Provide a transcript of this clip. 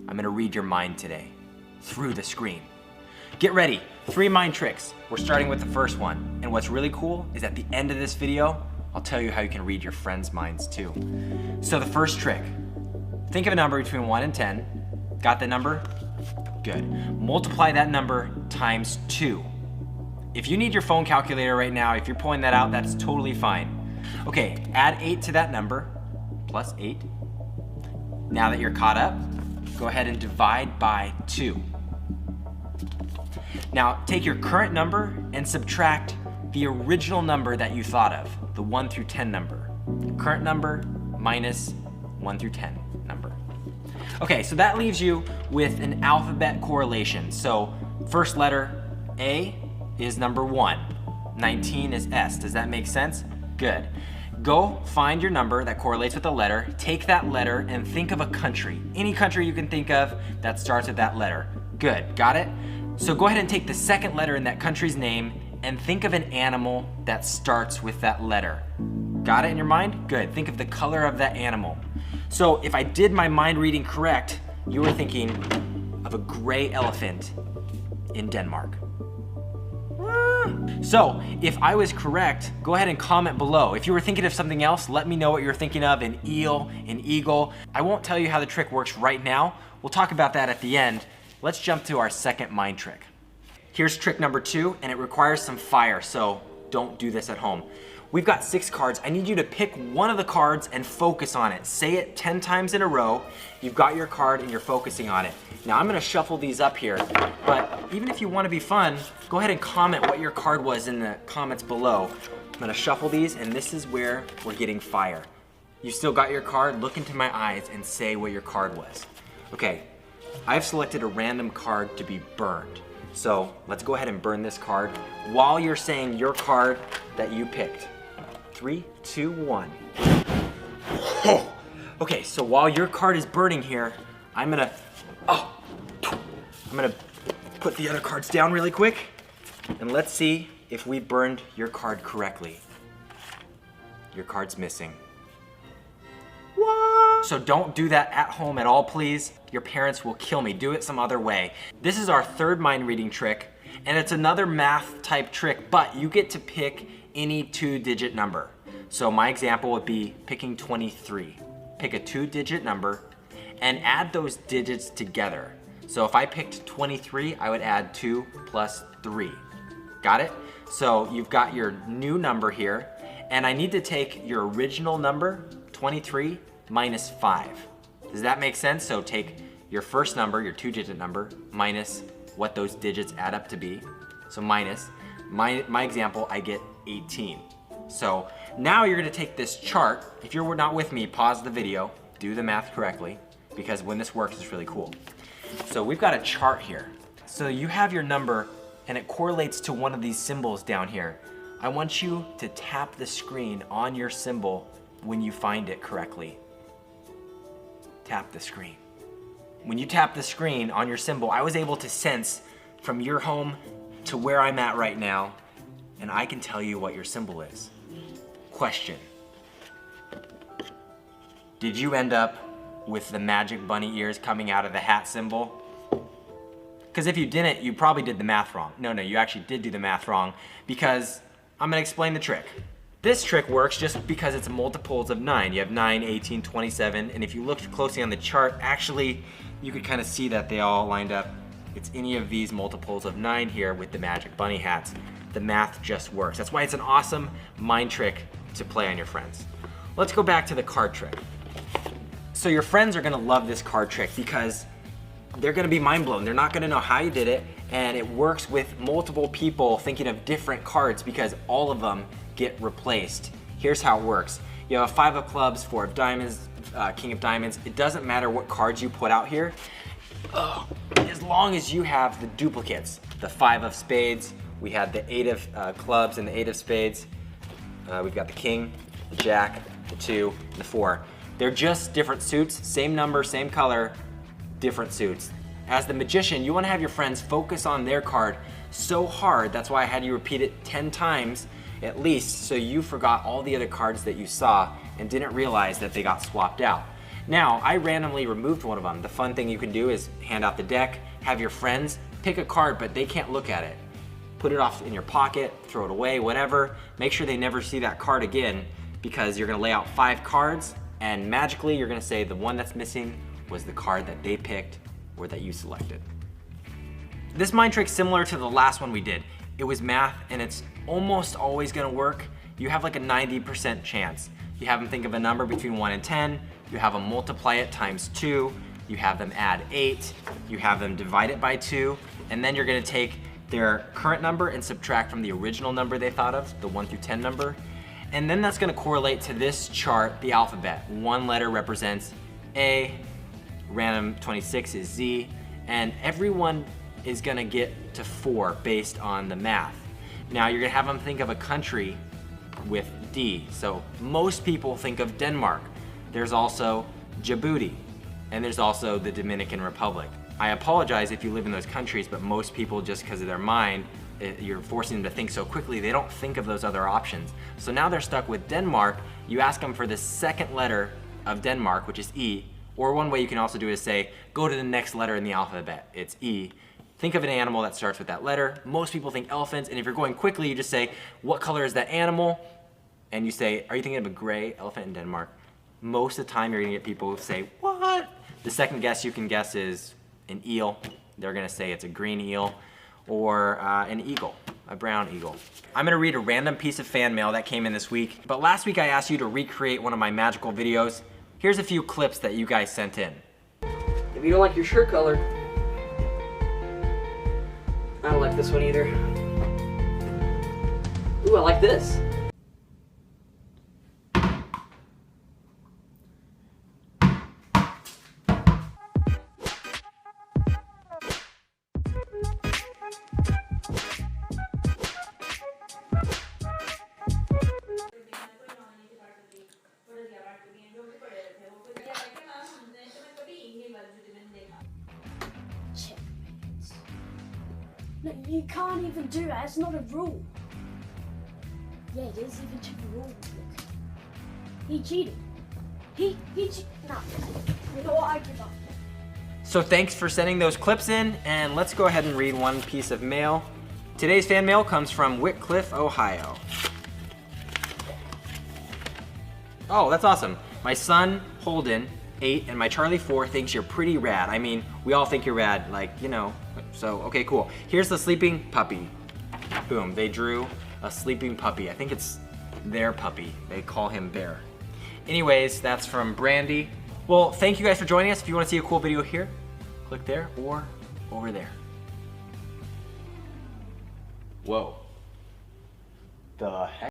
I'm gonna read your mind today through the screen. Get ready, 3 mind tricks. We're starting with the first one. And what's really cool is at the end of this video, I'll tell you how you can read your friends' minds too. So the first trick, think of a number between 1 and 10. Got the number? Good. Multiply that number times 2. If you need your phone calculator right now, if you're pulling that out, that's totally fine. Okay, add 8 to that number, plus 8. Now that you're caught up, go ahead and divide by 2. Now take your current number and subtract the original number that you thought of, the 1 through 10 number. Current number minus 1 through 10 number. Okay, so that leaves you with an alphabet correlation. So first letter A is number 1, 19 is S. Does that make sense? Good. Go find your number that correlates with the letter, take that letter and think of a country. Any country you can think of that starts with that letter. Good, got it? So go ahead and take the second letter in that country's name and think of an animal that starts with that letter. Got it in your mind? Good, think of the color of that animal. So if I did my mind reading correct, you were thinking of a gray elephant in Denmark. So if I was correct, go ahead and comment below. If you were thinking of something else, let me know what you're thinking of, an eel, an eagle. I won't tell you how the trick works right now. We'll talk about that at the end. Let's jump to our second mind trick. Here's trick number 2, and it requires some fire, so don't do this at home. We've got 6 cards. I need you to pick one of the cards and focus on it. Say it 10 times in a row. You've got your card and you're focusing on it. Now I'm gonna shuffle these up here, but even if you wanna be fun, go ahead and comment what your card was in the comments below. I'm gonna shuffle these, and this is where we're getting fire. You still got your card? Look into my eyes and say what your card was. Okay, I've selected a random card to be burned. So let's go ahead and burn this card while you're saying your card that you picked. 3, 2, 1. Oh. Okay, so while your card is burning here, I'm gonna put the other cards down really quick, and let's see if we burned your card correctly. Your card's missing. What? So don't do that at home at all, please. Your parents will kill me. Do it some other way. This is our third mind reading trick, and it's another math type trick, but you get to pick any 2-digit number. So my example would be picking 23. Pick a 2-digit number and add those digits together. So if I picked 23, I would add 2 plus 3. Got it? So you've got your new number here, and I need to take your original number, 23, minus 5. Does that make sense? So take your first number, your 2-digit number, minus what those digits add up to be. So minus, my example, I get 18. So now you're gonna take this chart. If you're not with me, pause the video, do the math correctly, because when this works, it's really cool. So we've got a chart here. So you have your number and it correlates to one of these symbols down here. I want you to tap the screen on your symbol when you find it correctly. Tap the screen. When you tap the screen on your symbol, I was able to sense from your home to where I'm at right now, and I can tell you what your symbol is. Question. Did you end up with the magic bunny ears coming out of the hat symbol? Because if you didn't, you probably did the math wrong. No, you actually did do the math wrong, because I'm gonna explain the trick. This trick works just because it's multiples of 9. You have 9, 18, 27, and if you looked closely on the chart, actually, you could kind of see that they all lined up. It's any of these multiples of 9 here with the magic bunny hats. The math just works. That's why it's an awesome mind trick to play on your friends. Let's go back to the card trick. So your friends are gonna love this card trick because they're gonna be mind blown. They're not gonna know how you did it, and it works with multiple people thinking of different cards because all of them get replaced. Here's how it works. You have a 5 of clubs, 4 of diamonds, king of diamonds. It doesn't matter what cards you put out here, as long as you have the duplicates. The 5 of spades, we had the 8 of clubs and the 8 of spades. We've got the king, the jack, the 2, and the 4. They're just different suits, same number, same color, different suits. As the magician, you want to have your friends focus on their card so hard, that's why I had you repeat it 10 times at least, so you forgot all the other cards that you saw and didn't realize that they got swapped out. Now, I randomly removed one of them. The fun thing you can do is hand out the deck, have your friends pick a card, but they can't look at it. Put it off in your pocket, throw it away, whatever. Make sure they never see that card again, because you're gonna lay out 5 cards and magically you're gonna say the one that's missing was the card that they picked or that you selected. This mind trick's similar to the last one we did. It was math and it's almost always gonna work. You have like a 90% chance. You have them think of a number between 1 and 10, you have them multiply it times 2, you have them add 8, you have them divide it by 2, and then you're gonna take their current number and subtract from the original number they thought of, the 1 through 10 number. And then that's gonna correlate to this chart, the alphabet. One letter represents A, random 26 is Z, and everyone is gonna get to 4 based on the math. Now you're gonna have them think of a country with D. So most people think of Denmark. There's also Djibouti, and there's also the Dominican Republic. I apologize if you live in those countries, but most people, just because of their mind, you're forcing them to think so quickly, they don't think of those other options. So now they're stuck with Denmark. You ask them for the second letter of Denmark, which is E, or one way you can also do is say, go to the next letter in the alphabet, it's E. Think of an animal that starts with that letter. Most people think elephants, and if you're going quickly, you just say, what color is that animal? And you say, are you thinking of a gray elephant in Denmark? Most of the time you're gonna get people who say, what? The second guess you can guess is an eel. They're gonna say it's a green eel, or an eagle, a brown eagle. I'm gonna read a random piece of fan mail that came in this week, but last week I asked you to recreate one of my magical videos. Here's a few clips that you guys sent in. If you don't like your shirt color, I don't like this one either. Ooh, I like this. No, you can't even do that. It's not a rule. Yeah, it is. Even to the rule book. He cheated. He cheated. No. You know what? I give up. So thanks for sending those clips in, and let's go ahead and read one piece of mail. Today's fan mail comes from Whitcliffe, Ohio. Oh, that's awesome. My son, Holden, 8, and my Charlie, 4, thinks you're pretty rad. I mean, we all think you're rad, like, you know. So, okay, cool. Here's the sleeping puppy. Boom, they drew a sleeping puppy. I think it's their puppy. They call him Bear. Anyways, that's from Brandy. Well, thank you guys for joining us. If you want to see a cool video here, click there or over there. Whoa. The heck?